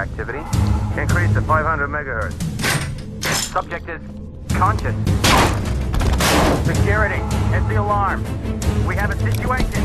activity. Increase to 500 megahertz. Subject is conscious. Security, it's the alarm. We have a situation.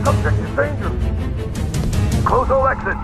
Subject is dangerous. Close all exits.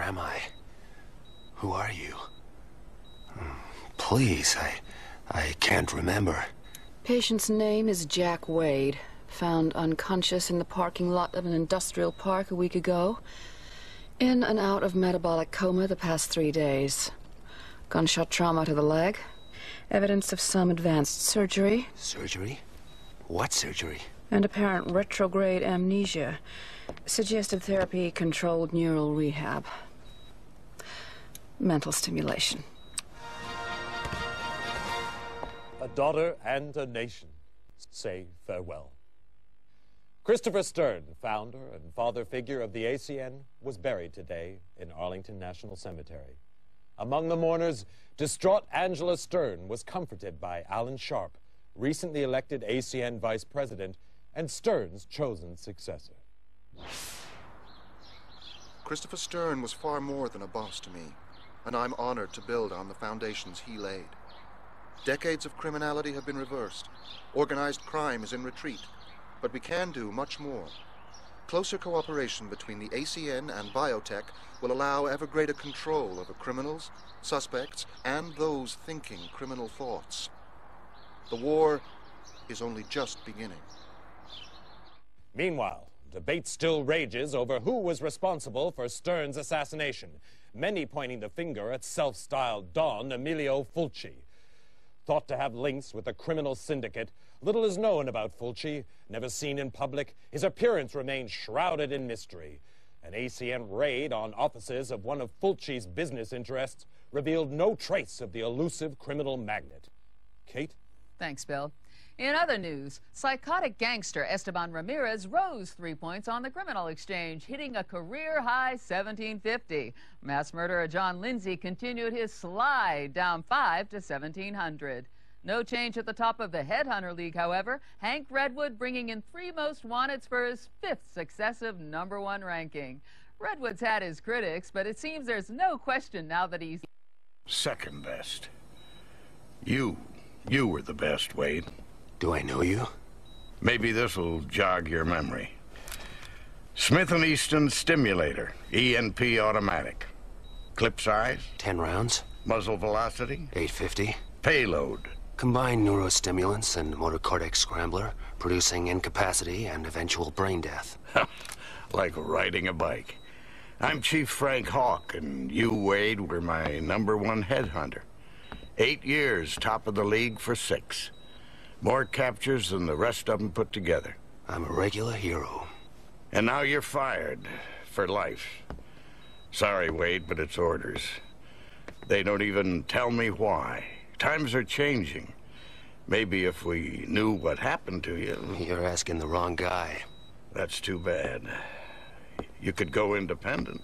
am I? Who are you? Please, I can't remember. Patient's name is Jack Wade. Found unconscious in the parking lot of an industrial park a week ago. In and out of metabolic coma the past 3 days. Gunshot trauma to the leg. Evidence of some advanced surgery. Surgery? What surgery? And apparent retrograde amnesia. Suggestive therapy, controlled neural rehab. Mental stimulation. A daughter and a nation say farewell. Christopher Stern, founder and father figure of the ACN, was buried today in Arlington National Cemetery. Among the mourners, distraught Angela Stern was comforted by Alan Sharp, recently elected ACN vice president and Stern's chosen successor. Christopher Stern was far more than a boss to me, and I'm honored to build on the foundations he laid. Decades of criminality have been reversed. Organized crime is in retreat, but we can do much more. Closer cooperation between the ACN and biotech will allow ever greater control over criminals, suspects, and those thinking criminal thoughts. The war is only just beginning. Meanwhile, debate still rages over who was responsible for Stern's assassination. many pointing the finger at self-styled Don Emilio Fulci. Thought to have links with a criminal syndicate, little is known about Fulci. Never seen in public, his appearance remains shrouded in mystery. An ACN raid on offices of one of Fulci's business interests revealed no trace of the elusive criminal magnate. Kate? Thanks, Bill. In other news, psychotic gangster Esteban Ramirez rose 3 points on the criminal exchange, hitting a career-high 1750. Mass murderer John Lindsay continued his slide, down 5 to 1700. No change at the top of the HeadHunter League, however. Hank Redwood bringing in 3 most wanteds for his 5th successive #1 ranking. Redwood's had his critics, but it seems there's no question now that he's second best. You were the best, Wade. Do I know you? Maybe this'll jog your memory. Smith & Easton Stimulator, ENP automatic. Clip size? 10 rounds. Muzzle velocity? 850. Payload? Combined neurostimulants and motor cortex scrambler, producing incapacity and eventual brain death. Like riding a bike. I'm Chief Frank Hawk, and you, Wade, were my #1 headhunter. 8 years, top of the league for 6. More captures than the rest of them put together. I'm a regular hero. And now you're fired. For life. Sorry, Wade, but it's orders. They don't even tell me why. Times are changing. Maybe if we knew what happened to you... You're asking the wrong guy. That's too bad. You could go independent.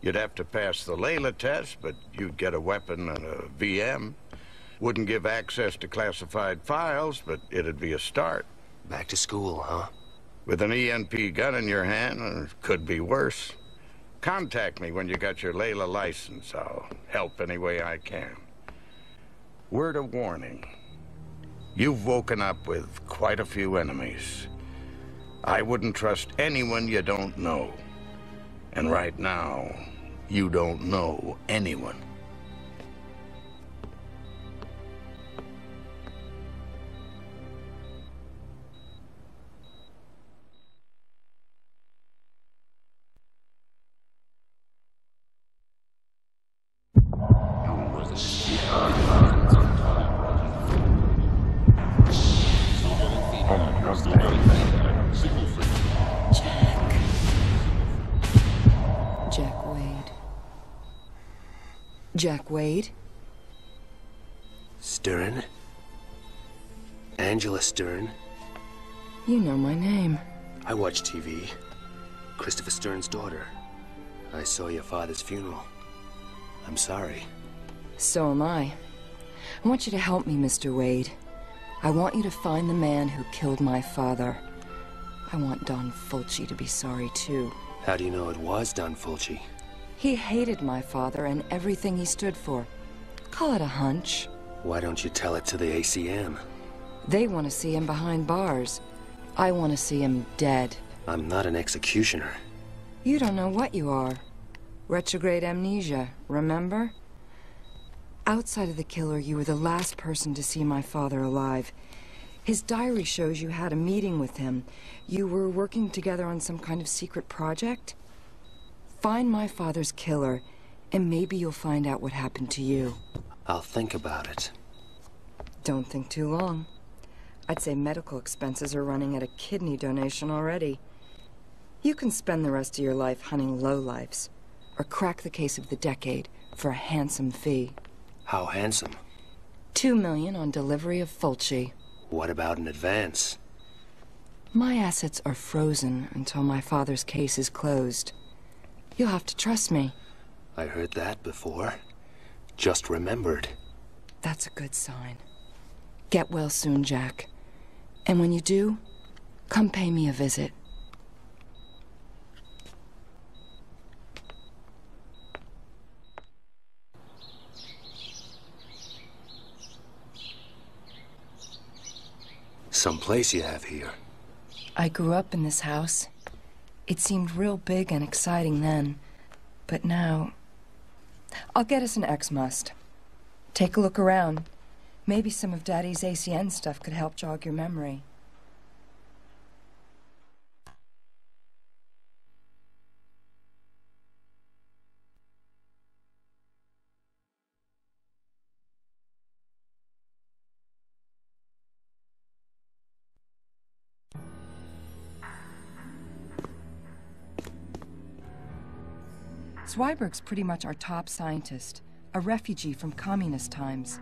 You'd have to pass the Layla test, but you'd get a weapon and a VM. Wouldn't give access to classified files, but it'd be a start. Back to school, huh? With an ENP gun in your hand, it could be worse. Contact me when you got your Layla license. I'll help any way I can. Word of warning. You've woken up with quite a few enemies. I wouldn't trust anyone you don't know. And right now, you don't know anyone. Jack Wade. Jack Wade? Stern? Angela Stern? You know my name. I watch TV. Christopher Stern's daughter. I saw your father's funeral. I'm sorry. So am I. I want you to help me, Mr. Wade. I want you to find the man who killed my father. I want Don Fulci to be sorry, too. How do you know it was Don Fulci? He hated my father and everything he stood for. Call it a hunch. Why don't you tell it to the ACM? They want to see him behind bars. I want to see him dead. I'm not an executioner. You don't know what you are. Retrograde amnesia, remember? Outside of the killer, you were the last person to see my father alive. His diary shows you had a meeting with him. You were working together on some kind of secret project. Find my father's killer, and maybe you'll find out what happened to you. I'll think about it. Don't think too long. I'd say medical expenses are running at a kidney donation already. You can spend the rest of your life hunting lowlifes, or crack the case of the decade for a handsome fee. How handsome? $2 million on delivery of Fulci. What about an advance? My assets are frozen until my father's case is closed. You'll have to trust me. I heard that before. Just remembered. That's a good sign. Get well soon, Jack. And when you do, come pay me a visit. Some place you have here. I grew up in this house. It seemed real big and exciting then. But now... I'll get us an X-Must. Take a look around. Maybe some of Daddy's ACN stuff could help jog your memory. Zweiberg's pretty much our top scientist, a refugee from communist times.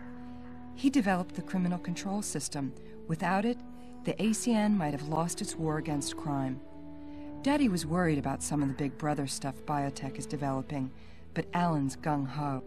He developed the criminal control system. Without it, the ACN might have lost its war against crime. Daddy was worried about some of the Big Brother stuff biotech is developing, but Alan's gung-ho.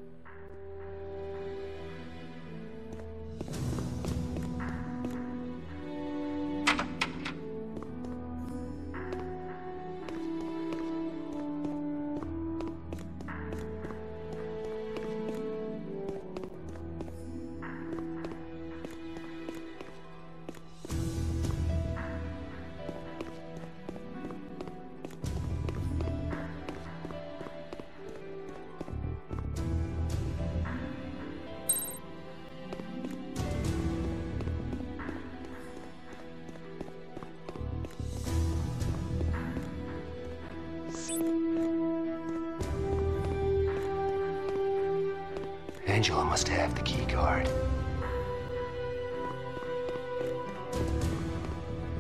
Angela must have the key card.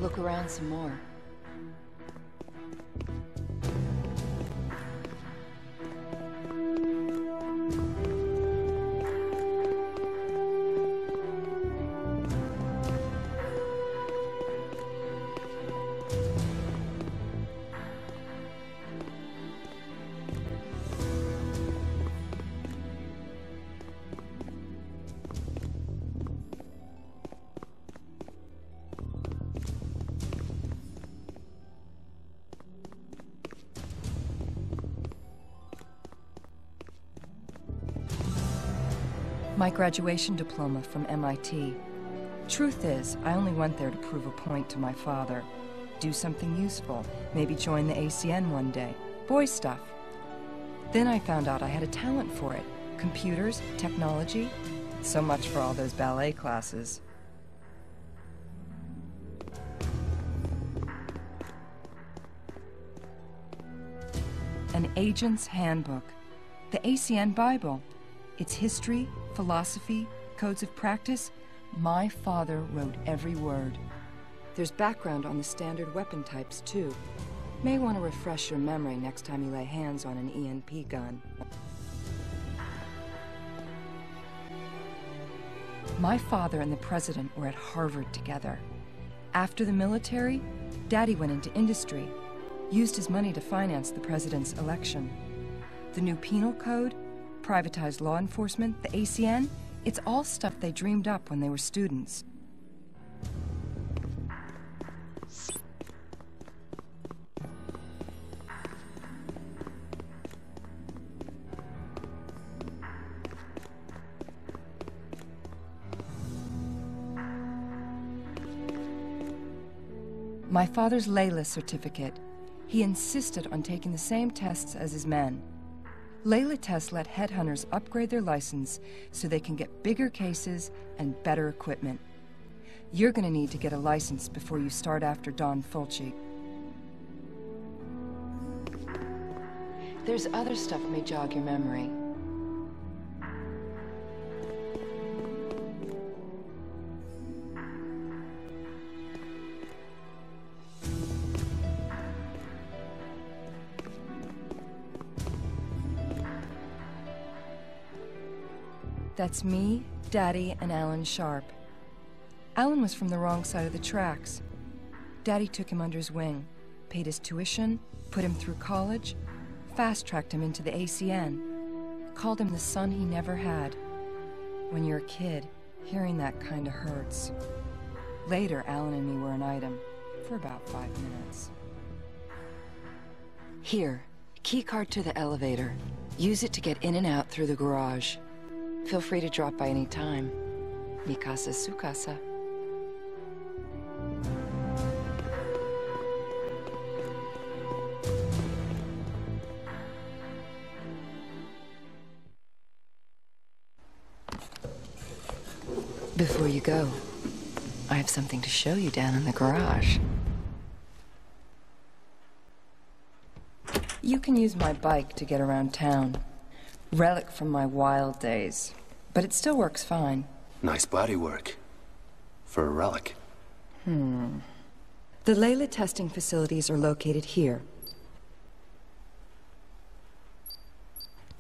Look around some more. My graduation diploma from MIT. Truth is, I only went there to prove a point to my father. Do something useful, maybe join the ACN one day. Boy stuff. Then I found out I had a talent for it. Computers, technology. So much for all those ballet classes. An Agent's Handbook. The ACN Bible. Its history, philosophy, codes of practice. My father wrote every word. There's background on the standard weapon types, too. May want to refresh your memory next time you lay hands on an ENP gun. My father and the president were at Harvard together. After the military, Daddy went into industry, used his money to finance the president's election. The new penal code, privatized law enforcement, the ACN, it's all stuff they dreamed up when they were students. My father's Layla certificate. He insisted on taking the same tests as his men. Layla tests let headhunters upgrade their license so they can get bigger cases and better equipment. You're going to need to get a license before you start after Don Fulci. There's other stuff that may jog your memory. That's me, Daddy, and Alan Sharp. Alan was from the wrong side of the tracks. Daddy took him under his wing, paid his tuition, put him through college, fast-tracked him into the ACN, called him the son he never had. When you're a kid, hearing that kinda hurts. Later, Alan and me were an item, for about 5 minutes. Here, key card to the elevator. Use it to get in and out through the garage. Feel free to drop by any time. Mi casa su casa. Before you go, I have something to show you down in the garage. You can use my bike to get around town. Relic from my wild days. But it still works fine. Nice bodywork. For a relic. The Layla testing facilities are located here.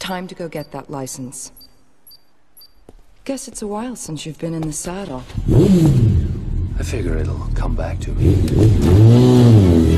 Time to go get that license. Guess it's a while since you've been in the saddle. I figure it'll come back to me.